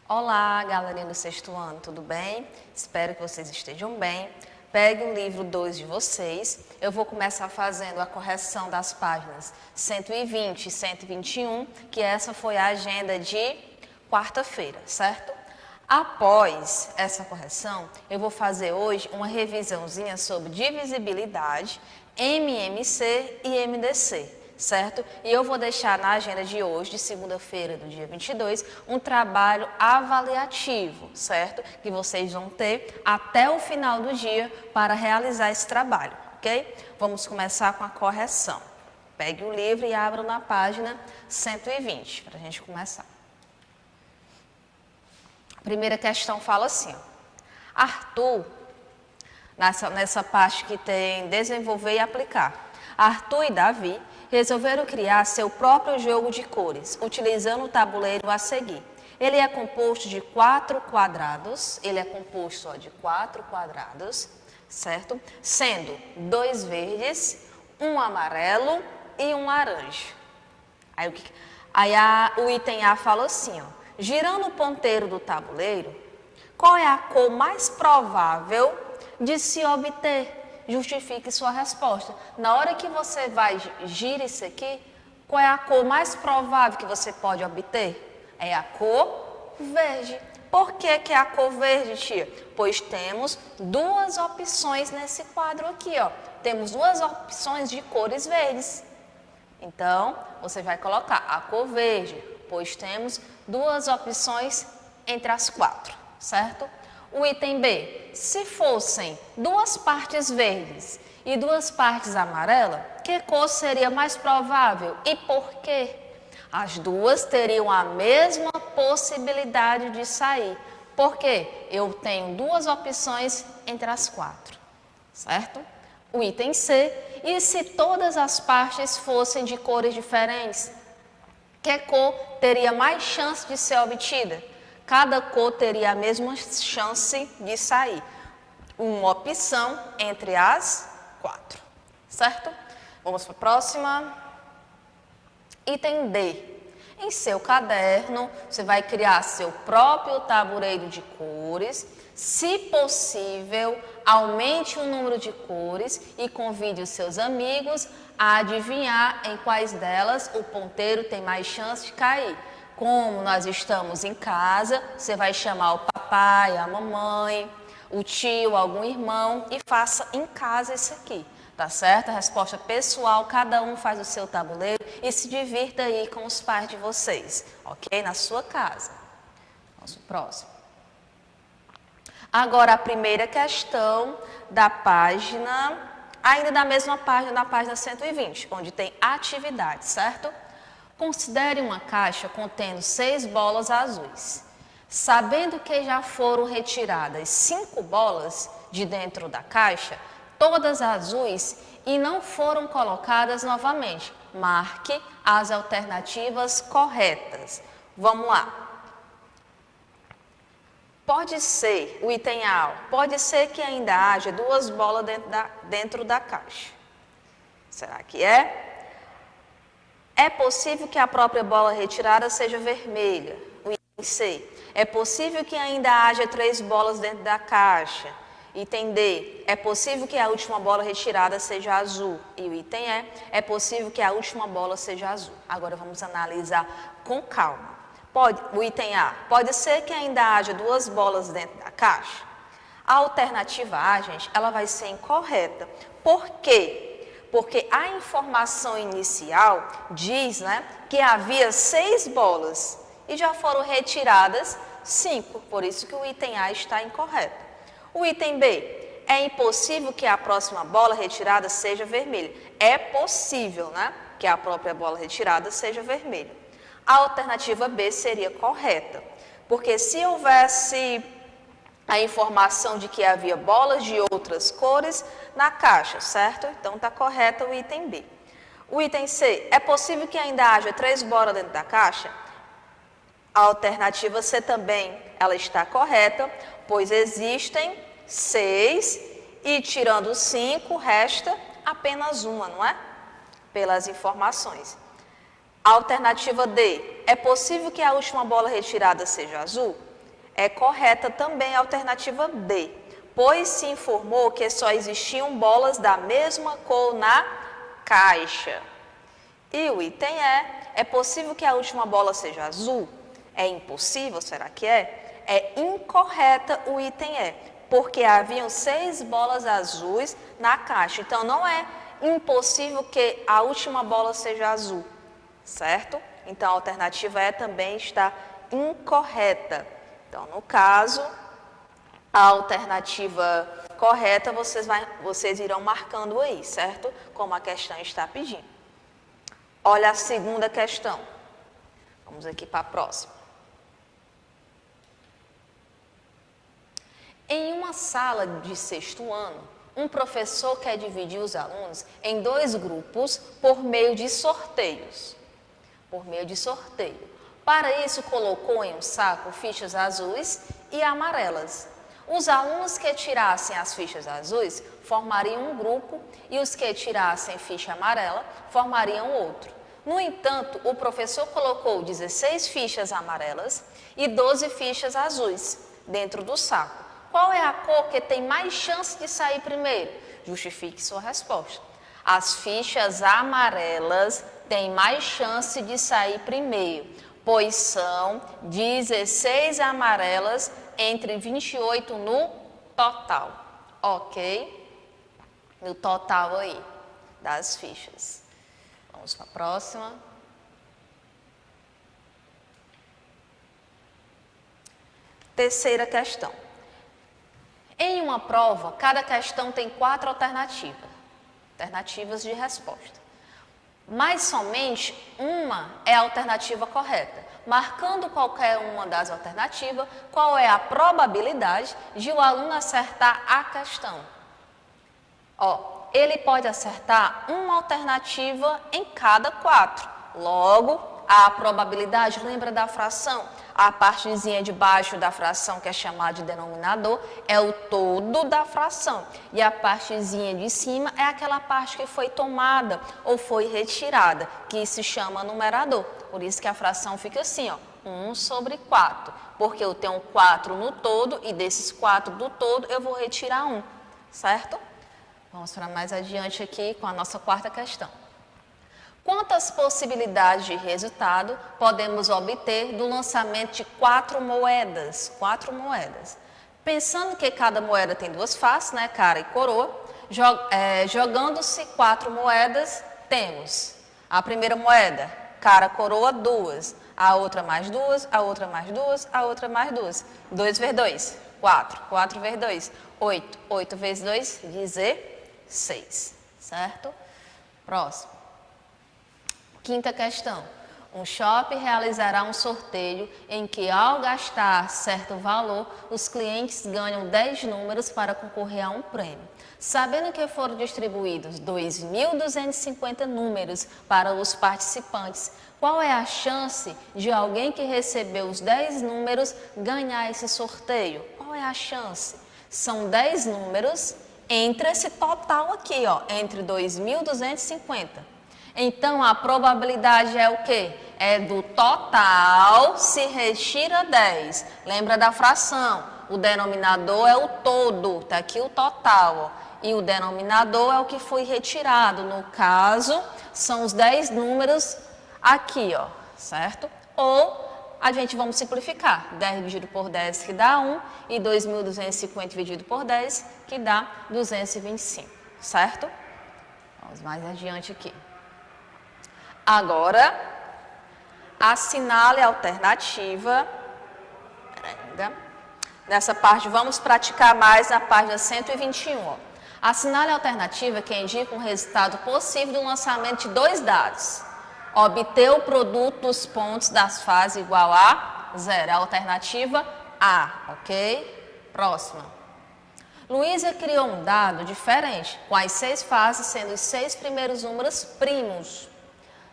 Olá, galerinha do sexto ano, tudo bem? Espero que vocês estejam bem. Pegue o livro 2 de vocês. Eu vou começar fazendo a correção das páginas 120 e 121, que essa foi a agenda de quarta-feira, certo? Após essa correção, eu vou fazer hoje uma revisãozinha sobre divisibilidade, MMC e MDC. Certo? E eu vou deixar na agenda de hoje, de segunda-feira, do dia 22, um trabalho avaliativo, certo? Que vocês vão ter até o final do dia para realizar esse trabalho, ok? Vamos começar com a correção. Pegue o livro e abra na página 120, para a gente começar. A primeira questão fala assim, ó. Arthur, nessa parte que tem desenvolver e aplicar. Arthur e Davi resolveram criar seu próprio jogo de cores, utilizando o tabuleiro a seguir. Ele é composto de 4 quadrados, certo? Sendo 2 verdes, um amarelo e um laranja. O item A fala assim, ó, girando o ponteiro do tabuleiro, qual é a cor mais provável de se obter? Justifique sua resposta. Na hora que você vai girar isso aqui, qual é a cor mais provável que você pode obter? É a cor verde. Por que é a cor verde, tia? Pois temos duas opções nesse quadro aqui, ó. Temos duas opções de cores verdes. Então, você vai colocar a cor verde, pois temos duas opções entre as 4, certo? O item B, se fossem duas partes verdes e duas partes amarelas, que cor seria mais provável e por quê? As duas teriam a mesma possibilidade de sair. Por quê? Eu tenho duas opções entre as 4, certo? O item C, e se todas as partes fossem de cores diferentes, que cor teria mais chance de ser obtida? Cada cor teria a mesma chance de sair. Uma opção entre as 4, certo? Vamos para a próxima. Item D. Em seu caderno, você vai criar seu próprio tabuleiro de cores. Se possível, aumente o número de cores e convide os seus amigos a adivinhar em quais delas o ponteiro tem mais chance de cair. Como nós estamos em casa, você vai chamar o papai, a mamãe, o tio, algum irmão e faça em casa isso aqui, tá certo? A resposta pessoal, cada um faz o seu tabuleiro e se divirta aí com os pais de vocês, ok? Na sua casa. Vamos pro próximo. Agora a primeira questão da página, ainda da mesma página, na página 120, onde tem atividade, certo? Considere uma caixa contendo 6 bolas azuis. Sabendo que já foram retiradas 5 bolas de dentro da caixa, todas azuis e não foram colocadas novamente, marque as alternativas corretas. Vamos lá. Pode ser, o item A, pode ser que ainda haja 2 bolas dentro da caixa. Será que é? É possível que a própria bola retirada seja vermelha. O item C. É possível que ainda haja 3 bolas dentro da caixa. Item D. É possível que a última bola retirada seja azul. E o item E. É possível que a última bola seja azul. Agora vamos analisar com calma. O item A. Pode ser que ainda haja 2 bolas dentro da caixa. A alternativa A, gente, ela vai ser incorreta. Por quê? Porque a informação inicial diz, que havia 6 bolas e já foram retiradas 5, por isso que o item A está incorreto. O item B, é impossível que a próxima bola retirada seja vermelha. É possível, que a própria bola retirada seja vermelha. A alternativa B seria correta, porque se houvesse a informação de que havia bolas de outras cores na caixa, certo? Então, está correto o item B. O item C, é possível que ainda haja 3 bolas dentro da caixa? A alternativa C também, ela está correta, pois existem 6 e tirando 5, resta apenas uma, não é? Pelas informações. A alternativa D, é possível que a última bola retirada seja azul? É correta também a alternativa D, pois se informou que só existiam bolas da mesma cor na caixa. E o item é possível que a última bola seja azul? É impossível, será que é? É incorreta o item E, porque haviam 6 bolas azuis na caixa. Então, não é impossível que a última bola seja azul, certo? Então, a alternativa E também está incorreta. Então, no caso, a alternativa correta vocês irão marcando aí, certo? Como a questão está pedindo. Olha a segunda questão. Vamos aqui para a próxima. Em uma sala de sexto ano, um professor quer dividir os alunos em 2 grupos por meio de sorteios. Para isso, colocou em um saco fichas azuis e amarelas. Os alunos que tirassem as fichas azuis formariam um grupo e os que tirassem ficha amarela formariam outro. No entanto, o professor colocou 16 fichas amarelas e 12 fichas azuis dentro do saco. Qual é a cor que tem mais chance de sair primeiro? Justifique sua resposta. As fichas amarelas têm mais chance de sair primeiro, pois são 16 amarelas entre 28 no total, ok? No total aí, das fichas. Vamos para a próxima. Terceira questão. Em uma prova, cada questão tem 4 alternativas de resposta. Mas somente uma é a alternativa correta. Marcando qualquer uma das alternativas, qual é a probabilidade de o aluno acertar a questão? Ele pode acertar uma alternativa em cada 4. Logo, a probabilidade, lembra da fração? A partezinha de baixo da fração, que é chamada de denominador, é o todo da fração. E a partezinha de cima é aquela parte que foi tomada ou foi retirada, que se chama numerador. Por isso que a fração fica assim, 1/4. Porque eu tenho 4 no todo e desses 4 do todo eu vou retirar 1, certo? Vamos para mais adiante aqui com a nossa quarta questão. Quantas possibilidades de resultado podemos obter do lançamento de 4 moedas? 4 moedas. Pensando que cada moeda tem 2 faces, né, cara e coroa, jogando-se 4 moedas, temos a primeira moeda, cara, coroa, 2. A outra mais 2, a outra mais 2, a outra mais 2. 2 vezes 2, 4. 4 vezes 2, 8. 8 vezes 2, 16. Certo? Próximo. Quinta questão. Um shopping realizará um sorteio em que, ao gastar certo valor, os clientes ganham 10 números para concorrer a um prêmio. Sabendo que foram distribuídos 2.250 números para os participantes, qual é a chance de alguém que recebeu os 10 números ganhar esse sorteio? Qual é a chance? São 10 números entre esse total aqui, entre 2.250. Então, a probabilidade é o quê? É do total se retira 10. Lembra da fração? O denominador é o todo, está aqui o total. E o denominador é o que foi retirado. No caso, são os 10 números aqui, certo? Ou a gente vamos simplificar. 10 dividido por 10 que dá 1 e 2.250 dividido por 10 que dá 225, certo? Vamos mais adiante aqui. Agora, assinale a alternativa. Nessa parte, vamos praticar mais na página 121. Assinale a alternativa que indica um resultado possível do lançamento de 2 dados. Obter o produto dos pontos das fases igual a 0. A alternativa A, ok? Próxima. Luísa criou um dado diferente, com as 6 fases sendo os 6 primeiros números primos.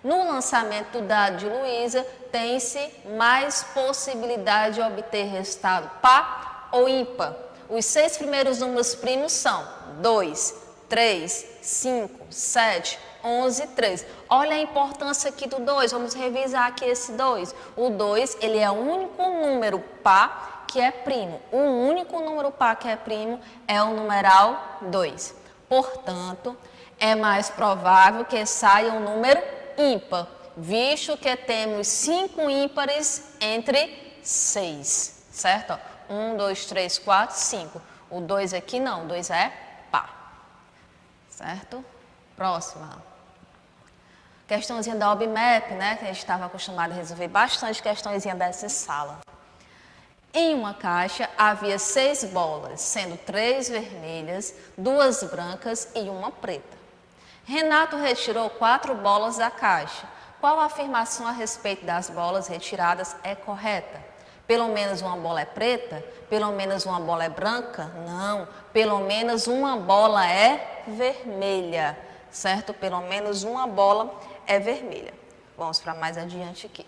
No lançamento do dado de Luísa, tem-se mais possibilidade de obter resultado par ou ímpar. Os 6 primeiros números primos são 2, 3, 5, 7, 11 e 13. Olha a importância aqui do 2, vamos revisar aqui esse 2. O 2, ele é o único número par que é primo. O único número par que é primo é o numeral 2. Portanto, é mais provável que saia um número ímpar, visto que temos 5 ímpares entre 6, certo? 1, 2, 3, 4, 5. O 2 aqui não, o 2 é par, certo? Próxima. Questãozinha da OBMAP, né? Que a gente estava acostumado a resolver bastante questõezinha dessa sala. Em uma caixa havia 6 bolas, sendo 3 vermelhas, 2 brancas e uma preta. Renato retirou 4 bolas da caixa. Qual a afirmação a respeito das bolas retiradas é correta? Pelo menos uma bola é preta? Pelo menos uma bola é branca? Não, pelo menos uma bola é vermelha, certo? Pelo menos uma bola é vermelha. Vamos para mais adiante aqui.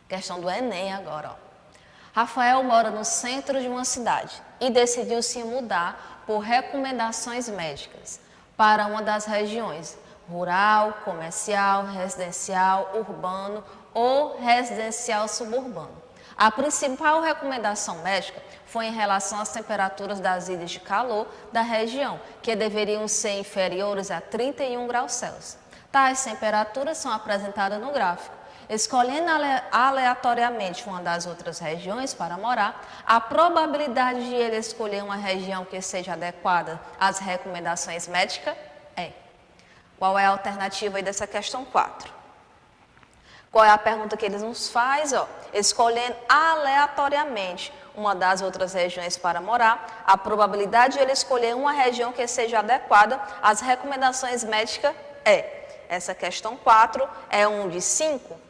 Questão do Enem agora, ó. Rafael mora no centro de uma cidade e decidiu se mudar por recomendações médicas para uma das regiões rural, comercial, residencial, urbano ou residencial suburbano. A principal recomendação médica foi em relação às temperaturas das ilhas de calor da região, que deveriam ser inferiores a 31 graus Celsius. Tais temperaturas são apresentadas no gráfico. Escolhendo aleatoriamente uma das outras regiões para morar, a probabilidade de ele escolher uma região que seja adequada às recomendações médicas é. Qual é a alternativa aí dessa questão 4? Qual é a pergunta que eles nos faz? Escolhendo aleatoriamente uma das outras regiões para morar, a probabilidade de ele escolher uma região que seja adequada às recomendações médicas é. Essa questão 4 é 1 de 5?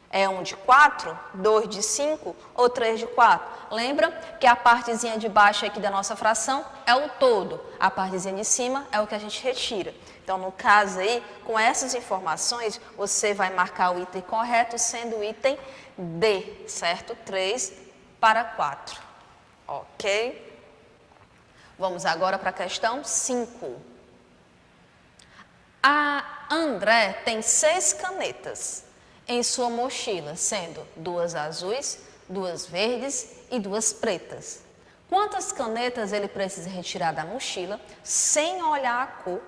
É 1 de 4, 2 de 5 ou 3 de 4? Lembra que a partezinha de baixo aqui da nossa fração é o todo, a partezinha de cima é o que a gente retira. Então, no caso aí, com essas informações, você vai marcar o item correto, sendo o item D, certo? 3 para 4, ok? Vamos agora para a questão 5. A André tem 6 canetas em sua mochila, sendo 2 azuis, 2 verdes e 2 pretas. Quantas canetas ele precisa retirar da mochila, sem olhar a cor,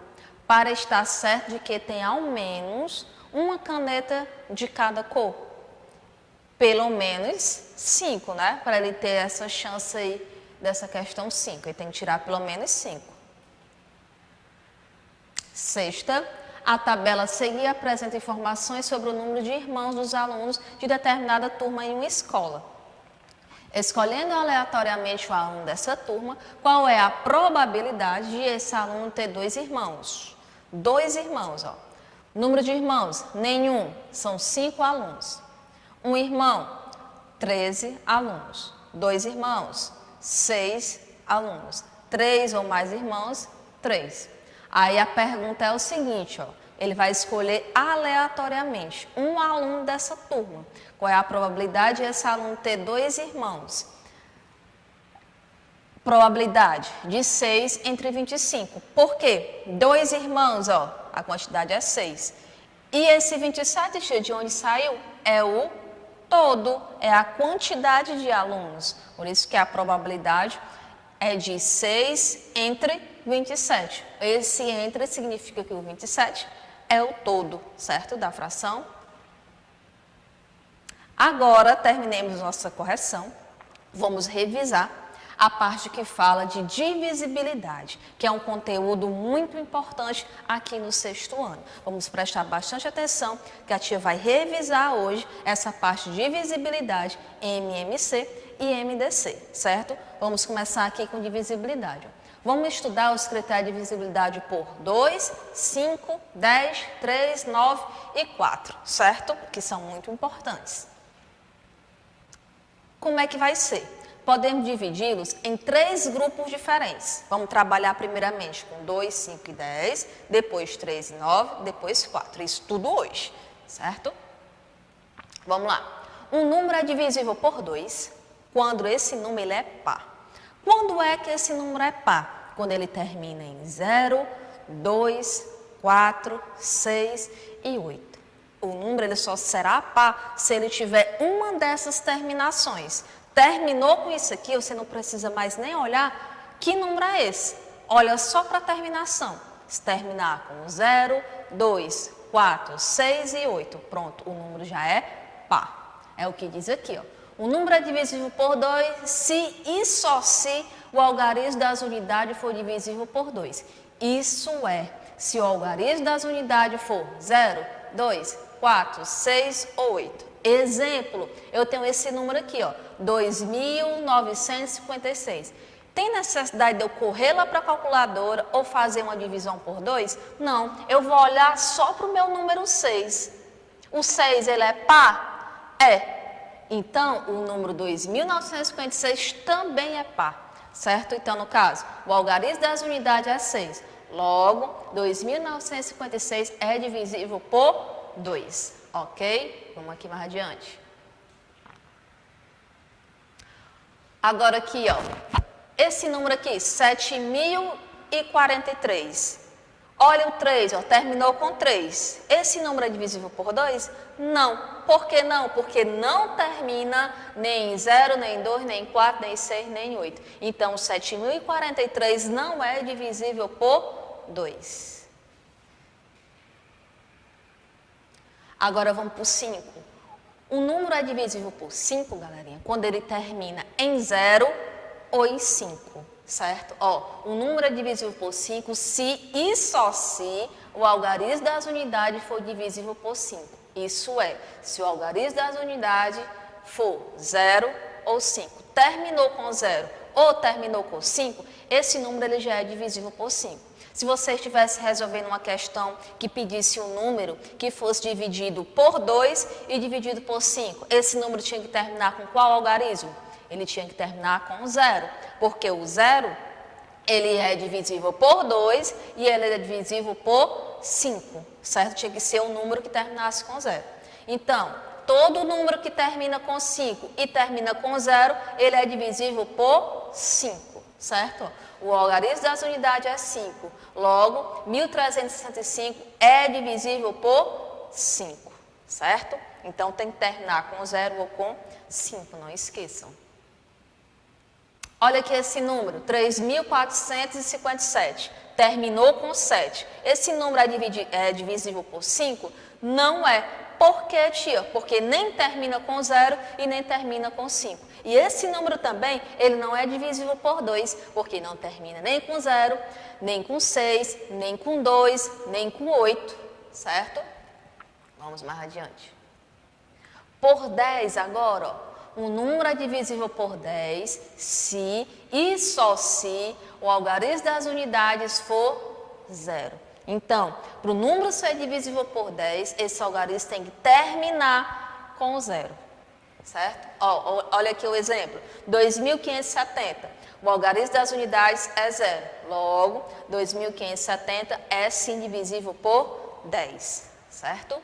para estar certo de que tem ao menos uma caneta de cada cor? Pelo menos 5, né? Para ele ter essa chance aí dessa questão 5. Ele tem que tirar pelo menos 5. Sexta. A tabela a seguir apresenta informações sobre o número de irmãos dos alunos de determinada turma em uma escola. Escolhendo aleatoriamente o aluno dessa turma, qual é a probabilidade de esse aluno ter 2 irmãos? 2 irmãos, ó. Número de irmãos? Nenhum, são 5 alunos. Um irmão? 13 alunos. 2 irmãos? 6 alunos. 3 ou mais irmãos? 3. Aí a pergunta é o seguinte, ele vai escolher aleatoriamente um aluno dessa turma. Qual é a probabilidade de esse aluno ter 2 irmãos? Probabilidade de 6 entre 25. Por quê? 2 irmãos, a quantidade é 6. E esse 27, de onde saiu? É o todo, é a quantidade de alunos. Por isso que a probabilidade é de 6 entre 27. Esse entre significa que o 27 é o todo, certo? Da fração. Agora, terminemos nossa correção. Vamos revisar a parte que fala de divisibilidade, que é um conteúdo muito importante aqui no 6º ano. Vamos prestar bastante atenção, que a tia vai revisar hoje essa parte de divisibilidade em MMC e MDC, certo? Vamos começar aqui com divisibilidade. Vamos estudar os critérios de divisibilidade por 2, 5, 10, 3, 9 e 4, certo? Que são muito importantes. Como é que vai ser? Podemos dividi-los em 3 grupos diferentes. Vamos trabalhar primeiramente com 2, 5 e 10, depois 3 e 9, depois 4. Isso tudo hoje, certo? Vamos lá. Um número é divisível por 2 quando esse número é par. Quando é que esse número é par? Quando ele termina em 0, 2, 4, 6 e 8. O número ele só será par se ele tiver uma dessas terminações. Terminou com isso aqui, você não precisa mais nem olhar que número é esse. Olha só para a terminação. Se terminar com 0, 2, 4, 6 e 8, pronto, o número já é par. É o que diz aqui, ó. O número é divisível por 2 se e só se o algarismo das unidades for divisível por 2. Isso é, se o algarismo das unidades for 0, 2, 4, 6 ou 8. Exemplo, eu tenho esse número aqui, ó, 2.956. Tem necessidade de eu correr lá para a calculadora ou fazer uma divisão por 2? Não, eu vou olhar só para o meu número 6. O 6, ele é par? É. Então, o número 2.956 também é par, certo? Então, no caso, o algarismo das unidades é 6. Logo, 2.956 é divisível por 2, ok? Vamos aqui mais adiante. Agora aqui, ó, esse número aqui, 7.043. Olha o 3, ó, terminou com 3. Esse número é divisível por 2? Não. Por que não? Porque não termina nem em 0, nem em 2, nem em 4, nem em 6, nem em 8. Então, 7.043 não é divisível por 2. Agora vamos para o 5. O número é divisível por 5, galerinha, quando ele termina em 0 ou em 5. Certo? Ó, o número é divisível por 5 se e só se o algarismo das unidades for divisível por 5. Isso é, se o algarismo das unidades for 0 ou 5. Terminou com 0 ou terminou com 5, esse número ele já é divisível por 5. Se você estivesse resolvendo uma questão que pedisse um número que fosse dividido por 2 e dividido por 5, esse número tinha que terminar com qual algarismo? Ele tinha que terminar com 0, porque o 0, ele é divisível por 2 e ele é divisível por 5, certo? Tinha que ser um número que terminasse com 0. Então, todo número que termina com 5 e termina com 0, ele é divisível por 5, certo? O algarismo das unidades é 5, logo, 1.365 é divisível por 5, certo? Então, tem que terminar com 0 ou com 5, não esqueçam. Olha aqui esse número, 3.457, terminou com 7. Esse número é divisível por 5? Não é. Por quê, tia? Porque nem termina com 0 e nem termina com 5. E esse número também, ele não é divisível por 2, porque não termina nem com 0, nem com 6, nem com 2, nem com 8, certo? Vamos mais adiante. Por 10 agora, ó. O número é divisível por 10 se e só se o algarismo das unidades for 0. Então, para o número ser divisível por 10, esse algarismo tem que terminar com 0. Certo? Ó, olha aqui o exemplo. 2.570. O algarismo das unidades é 0. Logo, 2.570 é sim divisível por 10. Certo?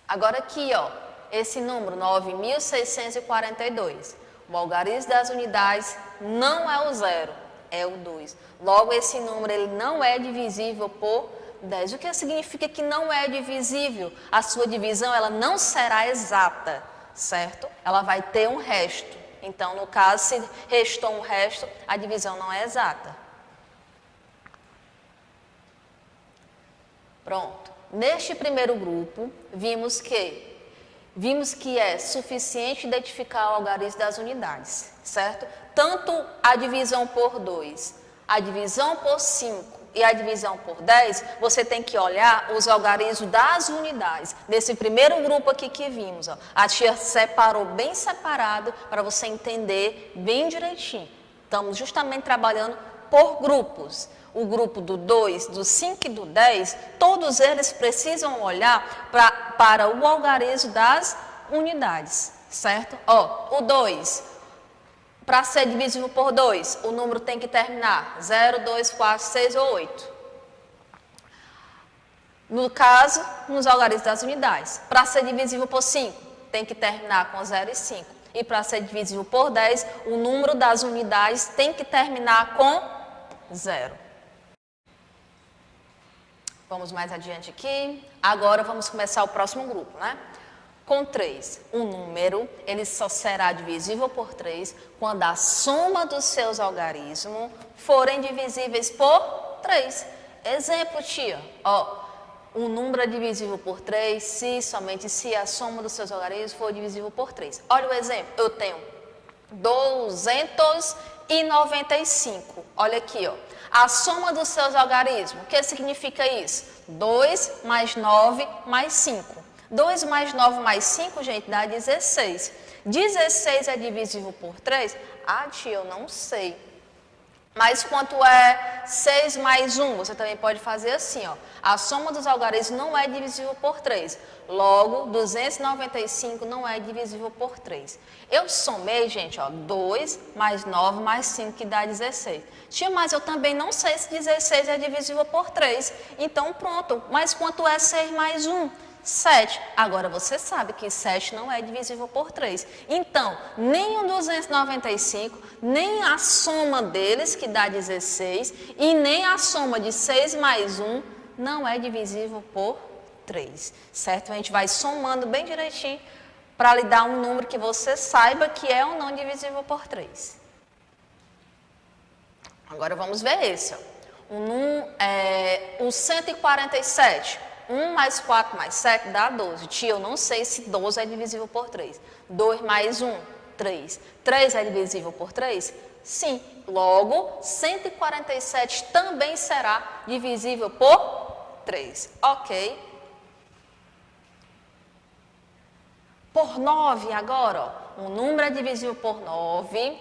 Agora aqui, ó. Esse número, 9.642, o algarismo das unidades não é o 0, é o 2. Logo, esse número ele não é divisível por 10. O que significa que não é divisível? A sua divisão ela não será exata, certo? Ela vai ter um resto. Então, no caso, se restou um resto, a divisão não é exata. Pronto. Neste primeiro grupo, vimos que é suficiente identificar o algarismo das unidades, certo? Tanto a divisão por 2, a divisão por 5 e a divisão por 10, você tem que olhar os algarismos das unidades. Nesse primeiro grupo aqui que vimos, ó, a tia separou bem separado para você entender bem direitinho. Estamos justamente trabalhando por grupos. O grupo do 2, do 5 e do 10, todos eles precisam olhar para o algarismo das unidades, certo? Ó, o 2, para ser divisível por 2, o número tem que terminar 0, 2, 4, 6 ou 8. No caso, nos algarismos das unidades. Para ser divisível por 5, tem que terminar com 0 e 5. E para ser divisível por 10, o número das unidades tem que terminar com 0. Vamos mais adiante aqui. Agora vamos começar o próximo grupo, né? Com 3, um número, ele só será divisível por 3 quando a soma dos seus algarismos forem divisíveis por 3. Exemplo, tia, ó, um número é divisível por 3 se somente se a soma dos seus algarismos for divisível por 3. Olha o exemplo, eu tenho 295. Olha aqui, ó. A soma dos seus algarismos, o que significa isso? 2 mais 9 mais 5. 2 mais 9 mais 5, gente, dá 16. 16 é divisível por 3? Ah, tia, eu não sei. Mas quanto é 6 mais 1? Você também pode fazer assim, ó. A soma dos algarismos não é divisível por 3. Logo, 295 não é divisível por 3. Eu somei, gente, ó, 2 mais 9 mais 5, que dá 16. Tia, mas eu também não sei se 16 é divisível por 3. Então, pronto. Mas quanto é 6 mais 1? 7. Agora, você sabe que 7 não é divisível por 3. Então, nem o 295, nem a soma deles, que dá 16, e nem a soma de 6 mais 1 não é divisível por 3. Certo? A gente vai somando bem direitinho para lhe dar um número que você saiba que é ou não divisível por 3. Agora, vamos ver esse, ó. O 147. 1 mais 4 mais 7 dá 12. Tia, eu não sei se 12 é divisível por 3. 2 mais 1, 3. 3 é divisível por 3? Sim. Logo, 147 também será divisível por 3. Ok. Por 9 agora, ó. Um número é divisível por 9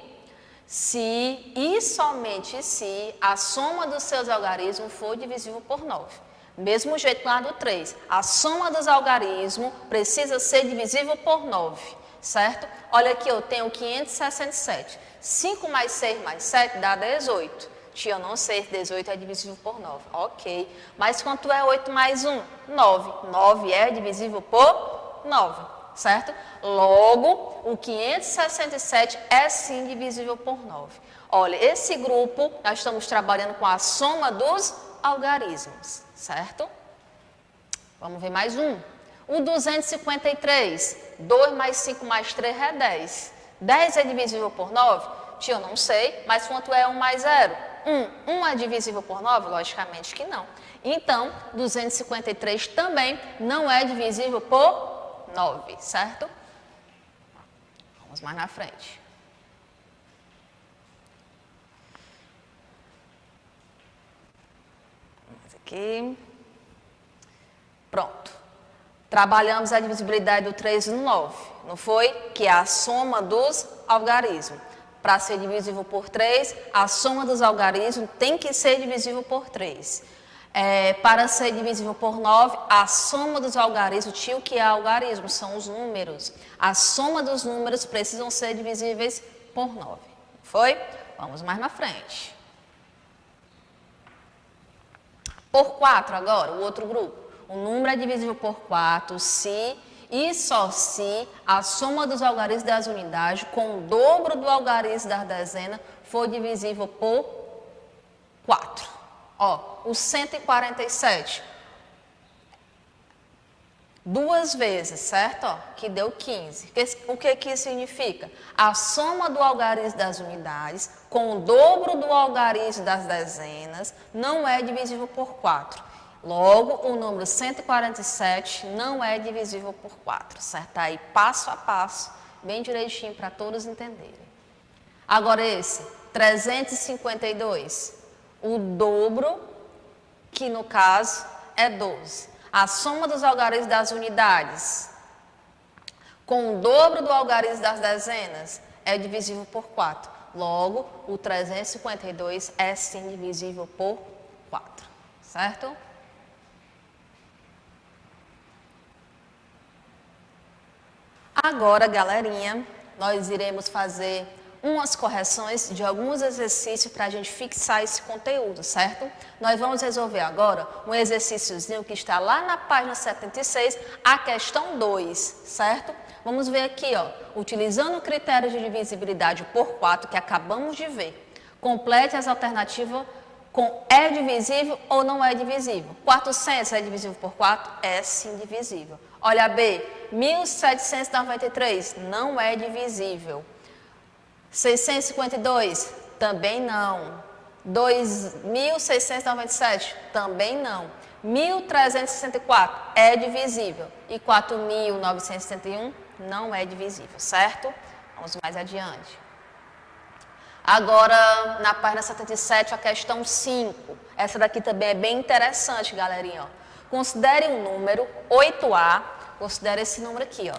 se e somente se a soma dos seus algarismos for divisível por 9. Mesmo jeito lá do 3, a soma dos algarismos precisa ser divisível por 9, certo? Olha aqui, eu tenho 567. 5 mais 6 mais 7 dá 18. Tia, eu não sei se 18 é divisível por 9. Ok. Mas quanto é 8 mais 1? 9. 9 é divisível por 9, certo? Logo, o 567 é sim divisível por 9. Olha, esse grupo, nós estamos trabalhando com a soma dos algarismos, certo? Vamos ver mais um. O 253, 2 mais 5 mais 3 é 10. 10 é divisível por 9? Tia, eu não sei, mas quanto é 1 mais 0? 1. 1 é divisível por 9? Logicamente que não. Então, 253 também não é divisível por 9, certo? Vamos mais na frente. Aqui. Pronto. Trabalhamos a divisibilidade do 3 no 9, não foi? Que é a soma dos algarismos. Para ser divisível por 3, a soma dos algarismos tem que ser divisível por 3. Para ser divisível por 9, a soma dos algarismos, tio, o que é algarismo? São os números. A soma dos números precisam ser divisíveis por 9. Foi? Vamos mais na frente. Por 4 agora, o outro grupo. O número é divisível por 4 se e só se a soma dos algarismos das unidades com o dobro do algarismo das dezenas for divisível por 4. Ó, o 147. 2 vezes, certo? Ó, que deu 15. O que isso significa? A soma do algarismo das unidades com o dobro do algarismo das dezenas não é divisível por 4. Logo, o número 147 não é divisível por 4, certo? Aí, passo a passo, bem direitinho para todos entenderem. Agora esse, 352. O dobro, que no caso é 12. A soma dos algarismos das unidades com o dobro do algarismo das dezenas é divisível por 4. Logo, o 352 é sim divisível por 4, certo? Agora, galerinha, nós iremos fazer umas correções de alguns exercícios para a gente fixar esse conteúdo, certo? Nós vamos resolver agora um exercíciozinho que está lá na página 76, a questão 2, certo? Vamos ver aqui, ó, utilizando o critério de divisibilidade por 4 que acabamos de ver, complete as alternativas É divisível ou não é divisível? 400 é divisível por 4? É sim divisível. Olha a B, 1793 não é divisível. 652 também não. 2.697 também não. 1.364 é divisível. E 4.961 não é divisível, certo? Vamos mais adiante. Agora, na página 77, a questão 5. Essa daqui também é bem interessante, galerinha. Ó. Considere um número 8A. Considere esse número aqui, ó.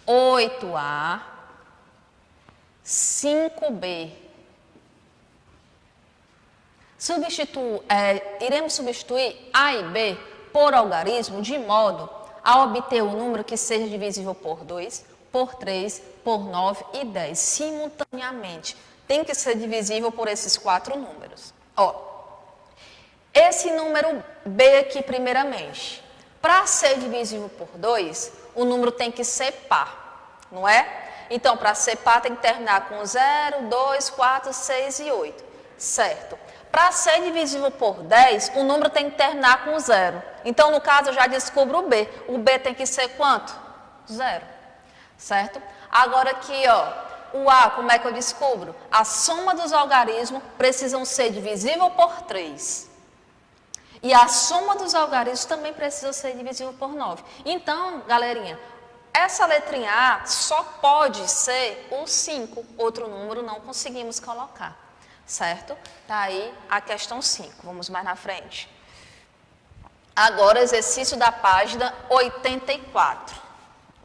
8A, 5B. Iremos substituir A e B por algarismo de modo a obter um número que seja divisível por 2, por 3, por 9 e 10 simultaneamente. Tem que ser divisível por esses 4 números. Ó, esse número B aqui, primeiramente, para ser divisível por 2, o número tem que ser par, não é? Então, para ser par, tem que terminar com 0, 2, 4, 6 e 8, certo? Para ser divisível por 10, o número tem que terminar com 0. Então, no caso, eu já descubro o B. O B tem que ser quanto? 0, certo? Agora aqui, ó. O A, como é que eu descubro? A soma dos algarismos precisam ser divisível por 3. E a soma dos algarismos também precisa ser divisível por 9. Então, galerinha, essa letrinha A só pode ser o 5. Outro número não conseguimos colocar, certo? Tá aí a questão 5. Vamos mais na frente. Agora, exercício da página 84.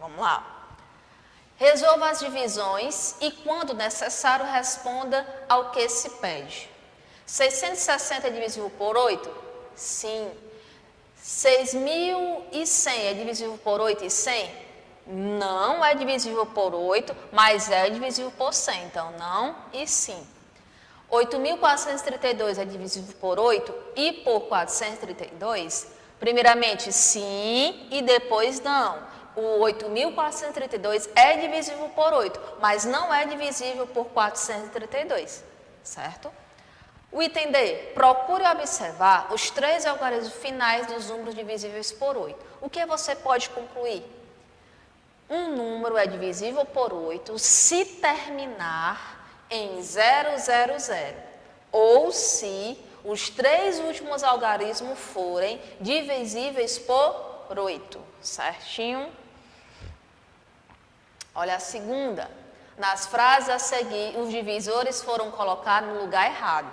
Vamos lá. Resolva as divisões e, quando necessário, responda ao que se pede. 660 é divisível por 8? Sim. 6.100 é divisível por 8 e 100? Não é divisível por 8, mas é divisível por 100. Então, não e sim. 8.432 é divisível por 8 e por 432? Primeiramente, sim e depois não. O 8.432 é divisível por 8, mas não é divisível por 432, certo? O item D, procure observar os 3 algarismos finais dos números divisíveis por 8. O que você pode concluir? Um número é divisível por 8 se terminar em 000, ou se os 3 últimos algarismos forem divisíveis por 8, certinho? Olha a segunda. Nas frases a seguir, os divisores foram colocados no lugar errado.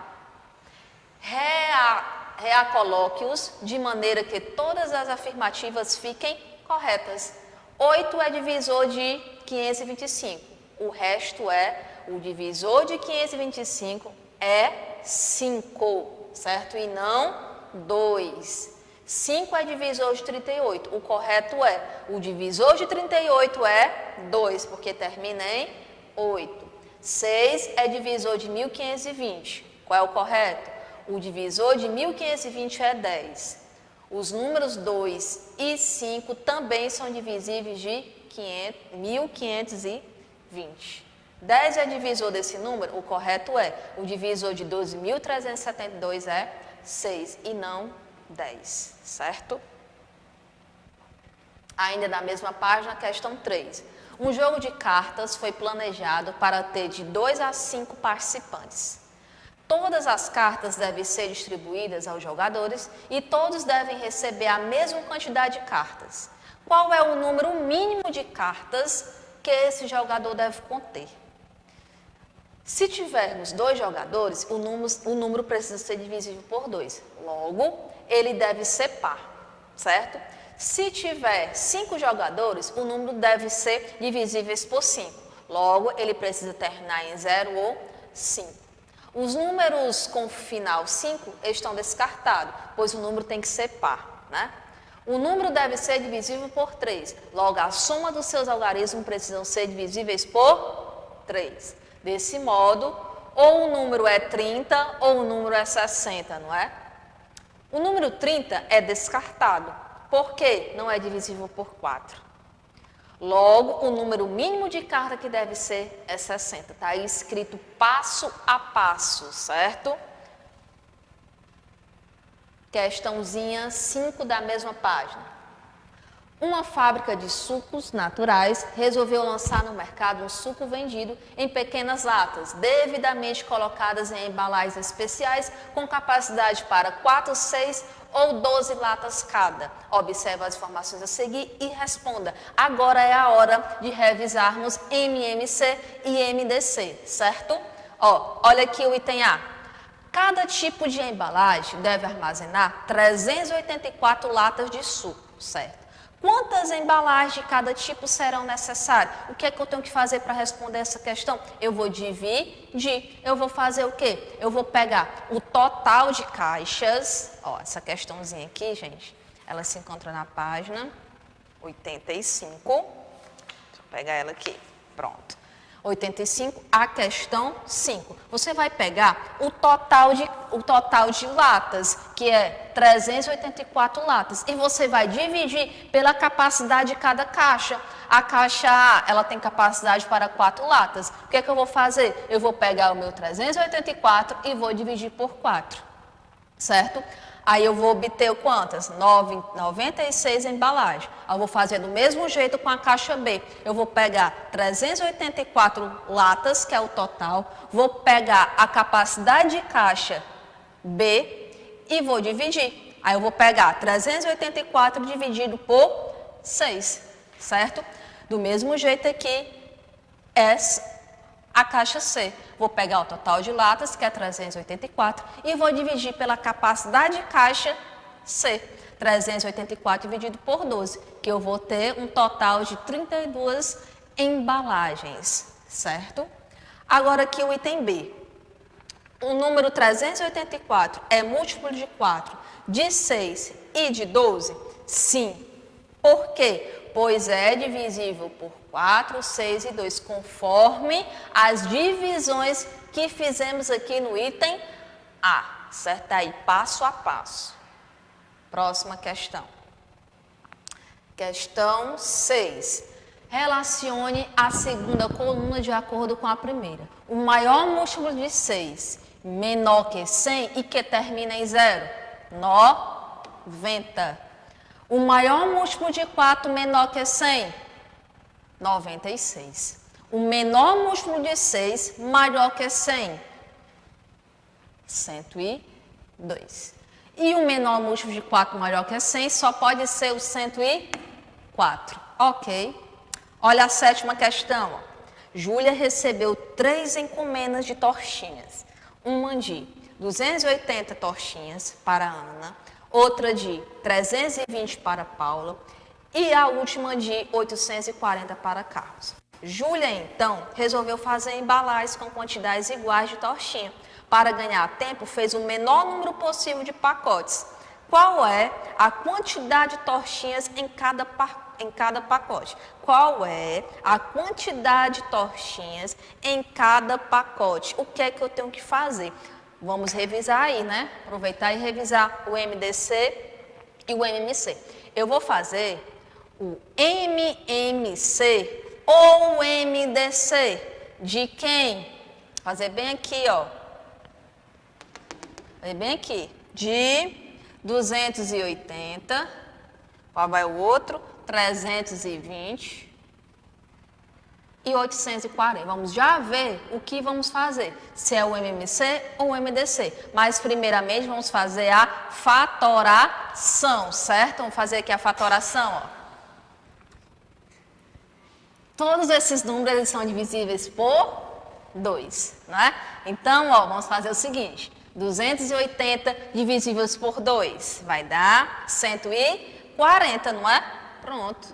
Reacoloque-os de maneira que todas as afirmativas fiquem corretas. 8 é divisor de 525. O resto o divisor de 525 é 5, certo? E não 2. 5 é divisor de 38, o correto o divisor de 38 é 2, porque termina em 8. 6 é divisor de 1520, qual é o correto? O divisor de 1520 é 10. Os números 2 e 5 também são divisíveis de 1520. 10 é divisor desse número, o correto o divisor de 12.372 é 6 e não 10, certo? Ainda na mesma página, questão 3. Um jogo de cartas foi planejado para ter de 2 a 5 participantes. Todas as cartas devem ser distribuídas aos jogadores e todos devem receber a mesma quantidade de cartas. Qual é o número mínimo de cartas que esse jogador deve conter? Se tivermos 2 jogadores, o número precisa ser divisível por 2. Logo, ele deve ser par, certo? Se tiver 5 jogadores, o número deve ser divisível por 5. Logo, ele precisa terminar em 0 ou 5. Os números com final 5 estão descartados, pois o número tem que ser par, né? O número deve ser divisível por 3. Logo, a soma dos seus algarismos precisam ser divisíveis por 3. Desse modo, ou o número é 30 ou o número é 60, não é? O número 30 é descartado. Por quê? Não é divisível por 4. Logo, o número mínimo de carta que deve ser é 60. Está aí escrito passo a passo, certo? Questãozinha 5 da mesma página. Uma fábrica de sucos naturais resolveu lançar no mercado um suco vendido em pequenas latas, devidamente colocadas em embalagens especiais com capacidade para 4, 6 ou 12 latas cada. Observe as informações a seguir e responda. Agora é a hora de revisarmos MMC e MDC, certo? Olha aqui o item A. Cada tipo de embalagem deve armazenar 384 latas de suco, certo? Quantas embalagens de cada tipo serão necessárias? O que é que eu tenho que fazer para responder essa questão? Eu vou dividir. Eu vou fazer o quê? Eu vou pegar o total de caixas. Essa questãozinha aqui, gente, ela se encontra na página 85. Deixa eu pegar ela aqui. Pronto. 85, a questão 5. Você vai pegar o total de latas, que é 384 latas, e você vai dividir pela capacidade de cada caixa. A caixa A, ela tem capacidade para 4 latas. O que é que eu vou fazer? Eu vou pegar o meu 384 e vou dividir por 4, certo? Aí eu vou obter quantas? 96 embalagens. Eu vou fazer do mesmo jeito com a caixa B. Eu vou pegar 384 latas, que é o total, vou pegar a capacidade de caixa B e vou dividir. Aí eu vou pegar 384 dividido por 6, certo? Do mesmo jeito aqui, a caixa C. Vou pegar o total de latas, que é 384, e vou dividir pela capacidade de caixa C. 384 dividido por 12, que eu vou ter um total de 32 embalagens, certo? Agora aqui o item B. O número 384 é múltiplo de 4, de 6 e de 12? Sim. Por quê? Pois é divisível por 4, 6 e 2, conforme as divisões que fizemos aqui no item A, certo? Aí, passo a passo. Próxima questão. Questão 6. Relacione a segunda coluna de acordo com a primeira. O maior múltiplo de 6, menor que 100 e que termina em 0, 90. O maior múltiplo de 4 menor que 100, 96. O menor múltiplo de 6 maior que 100, 102. E o menor múltiplo de 4 maior que 100 só pode ser o 104. Ok. Olha a sétima questão. Júlia recebeu 3 encomendas de tortinhas. Uma de 280 tortinhas para a Ana, outra de 320 para Paula e a última de 840 para Carlos. Júlia, então, resolveu fazer embalagens com quantidades iguais de tortinha. Para ganhar tempo, fez o menor número possível de pacotes. Qual é a quantidade de tortinhas em cada pacote? Qual é a quantidade de tortinhas em cada pacote? O que é que eu tenho que fazer? Vamos revisar aí, né? Aproveitar e revisar o MDC e o MMC. Eu vou fazer o MMC ou o MDC de quem? Fazer bem aqui, ó. Fazer bem aqui. De 280. Qual vai o outro? 320. E 840. Vamos já ver o que vamos fazer, se é o MMC ou o MDC. Mas, primeiramente, vamos fazer a fatoração, certo? Vamos fazer aqui a fatoração, ó. Todos esses números eles são divisíveis por 2, não é? Então, ó, vamos fazer o seguinte. 280 divisíveis por 2 vai dar 140, não é? Pronto.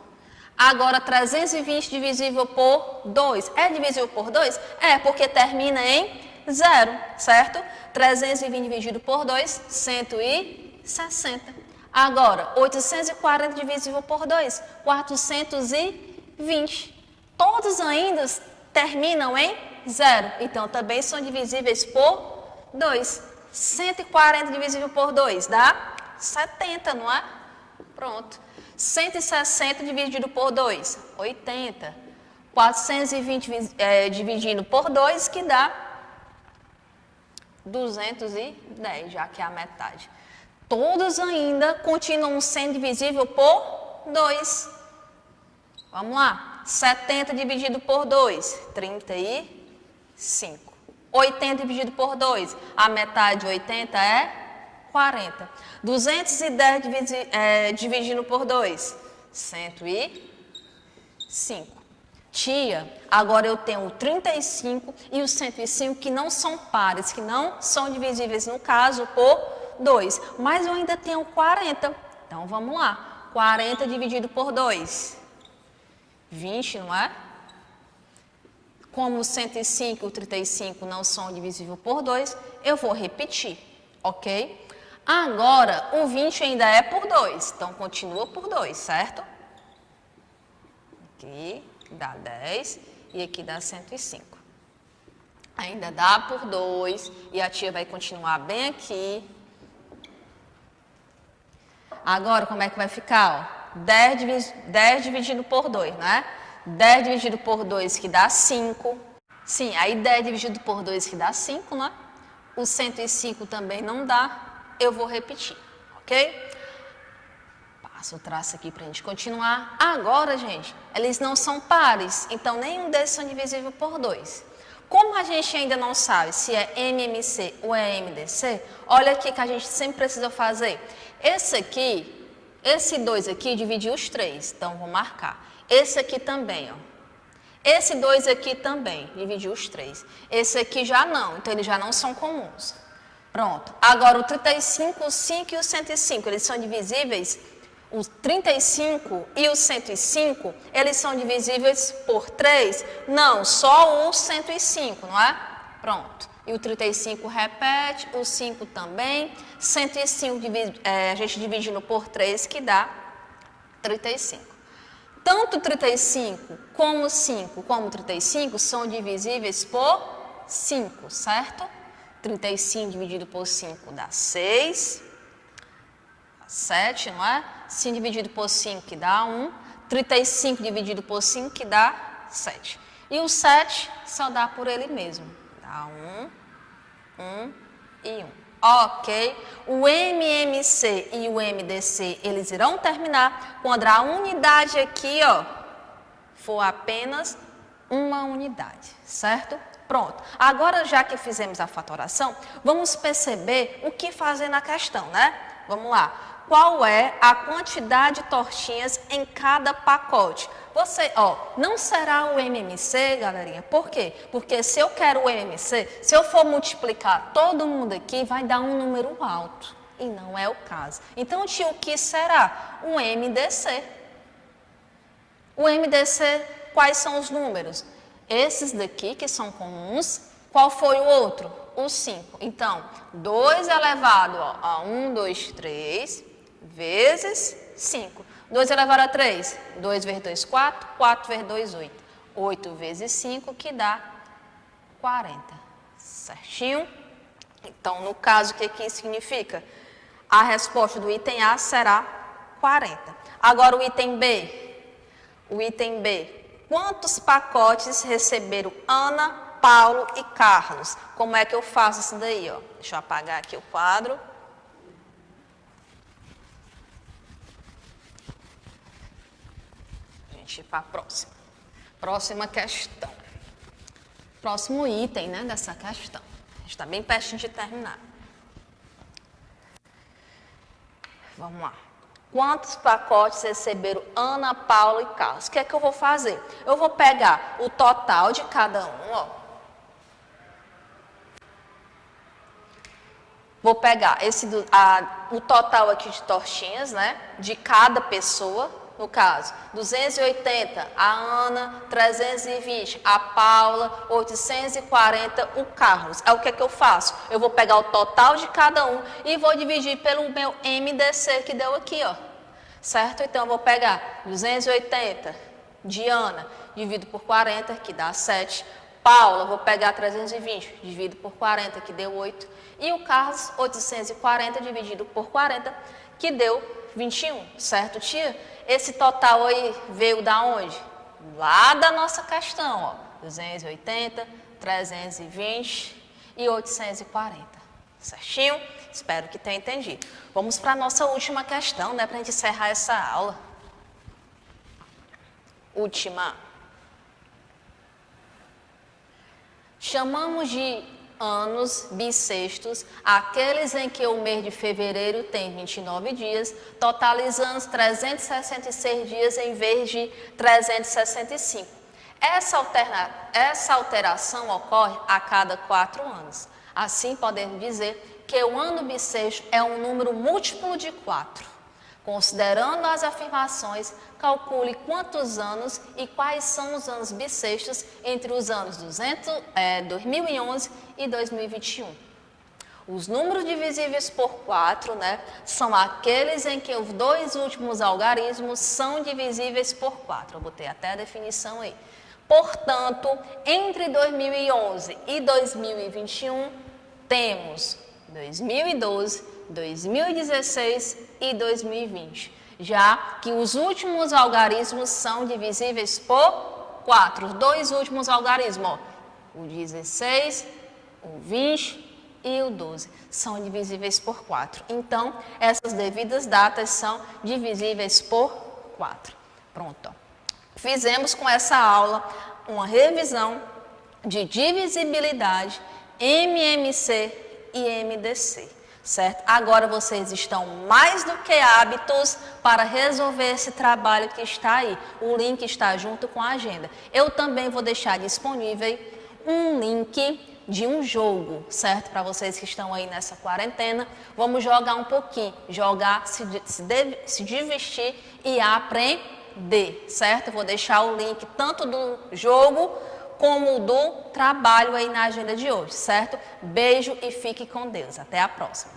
Agora, 320 divisível por 2. É divisível por 2? É, porque termina em 0, certo? 320 dividido por 2, 160. Agora, 840 divisível por 2, 420. Todos ainda terminam em 0. Então, também são divisíveis por 2. 140 divisível por 2 dá 70, não é? Pronto. 160 dividido por 2, 80. 420 dividido por 2, que dá 210, já que é a metade. Todos ainda continuam sendo divisível por 2. Vamos lá. 70 dividido por 2, 35. 80 dividido por 2, a metade de 80 é 40. 210 dividido por 2, 105. Tia, agora eu tenho o 35 e o 105 que não são pares, que não são divisíveis, no caso, por 2. Mas eu ainda tenho 40. Então, vamos lá. 40 dividido por 2. 20, não é? Como o 105 e o 35 não são divisíveis por 2, eu vou repetir, ok? Agora, o 20 ainda é por 2, então continua por 2, certo? Aqui dá 10 e aqui dá 105. Ainda dá por 2 e a tia vai continuar bem aqui. Agora, como é que vai ficar? Ó? 10 dividido por 2, né? 10 dividido por 2 que dá 5. Sim, aí 10 dividido por 2 que dá 5, né? O 105 também não dá. Eu vou repetir, ok? Passo o traço aqui para a gente continuar. Agora, gente, eles não são pares, então nenhum desses são divisível por 2. Como a gente ainda não sabe se é MMC ou é MDC, olha aqui que a gente sempre precisa fazer. Esse 2 aqui dividiu os 3, então vou marcar. Esse aqui também, ó. Esse 2 aqui também dividiu os 3. Esse aqui já não, então eles já não são comuns. Pronto. Agora o 35, o 5 e o 105, eles são divisíveis? O 35 e o 105, eles são divisíveis por 3? Não, só o 105, não é? Pronto. E o 35 repete, o 5 também. 105 a gente dividindo por 3 que dá 35. Tanto 35 como 5 como 35 são divisíveis por 5, certo? 35 dividido por 5 dá 6. 7, não é? 5 dividido por 5 que dá 1. 35 dividido por 5 que dá 7. E o 7 só dá por ele mesmo. Dá 1 e 1. Ok? O MMC e o MDC, eles irão terminar quando a unidade aqui, ó, for apenas uma unidade, certo? Pronto. Agora, já que fizemos a fatoração, vamos perceber o que fazer na questão, né? Vamos lá. Qual é a quantidade de tortinhas em cada pacote? Você, ó, não será o MMC, galerinha. Por quê? Porque se eu quero o MMC, se eu for multiplicar todo mundo aqui, vai dar um número alto. E não é o caso. Então, tio, o que será? O MDC. O MDC, quais são os números? Esses daqui, que são comuns. Qual foi o outro? O 5. Então, 2 elevado a 1, 2, 3, vezes 5. 2 elevado a 3, 2 vezes 2, 4, 4 vezes 2, 8. 8 vezes 5, que dá 40. Certinho? Então, no caso, o que isso significa? A resposta do item A será 40. Agora, o item B. O item B. Quantos pacotes receberam Ana, Paulo e Carlos? Como é que eu faço isso daí? Ó? Deixa eu apagar aqui o quadro. A gente ir para a próxima. Próxima questão. Próximo item, né, dessa questão. A gente está bem pertinho de terminar. Vamos lá. Quantos pacotes receberam Ana, Paulo e Carlos? O que é que eu vou fazer? Eu vou pegar o total de cada um, ó. Vou pegar o total aqui de tortinhas, né? De cada pessoa. No caso, 280 a Ana, 320 a Paula, 840 o Carlos. É o que é que eu faço? Eu vou pegar o total de cada um e vou dividir pelo meu MDC que deu aqui, ó. Certo? Então, eu vou pegar 280 de Ana, dividido por 40, que dá 7. Paula, vou pegar 320, dividido por 40, que deu 8. E o Carlos, 840, dividido por 40, que deu 21. Certo, tia? Esse total aí veio da onde? Lá da nossa questão, ó. 280, 320 e 840. Certinho? Espero que tenha entendido. Vamos para a nossa última questão, né, para a gente encerrar essa aula. Última. Chamamos de anos bissextos aqueles em que o mês de fevereiro tem 29 dias, totalizando 366 dias em vez de 365. Essa alteração ocorre a cada 4 anos. Assim, podemos dizer que o ano bissexto é um número múltiplo de 4. Considerando as afirmações, calcule quantos anos e quais são os anos bissextos entre os anos 2011 e 2021. Os números divisíveis por 4, né, são aqueles em que os 2 últimos algarismos são divisíveis por 4. Eu botei até a definição aí. Portanto, entre 2011 e 2021, temos 2012, 2016 e 2020, já que os últimos algarismos são divisíveis por 4. Os 2 últimos algarismos, ó, o 16, o 20 e o 12, são divisíveis por 4. Então, essas devidas datas são divisíveis por 4. Pronto. Ó. Fizemos com essa aula uma revisão de divisibilidade, MMC e MDC. Certo? Agora vocês estão mais do que aptos para resolver esse trabalho que está aí. O link está junto com a agenda. Eu também vou deixar disponível um link de um jogo, certo? Para vocês que estão aí nessa quarentena. Vamos jogar um pouquinho. Jogar, se divertir e aprender, certo? Eu vou deixar o link tanto do jogo como do trabalho aí na agenda de hoje, certo? Beijo e fique com Deus. Até a próxima.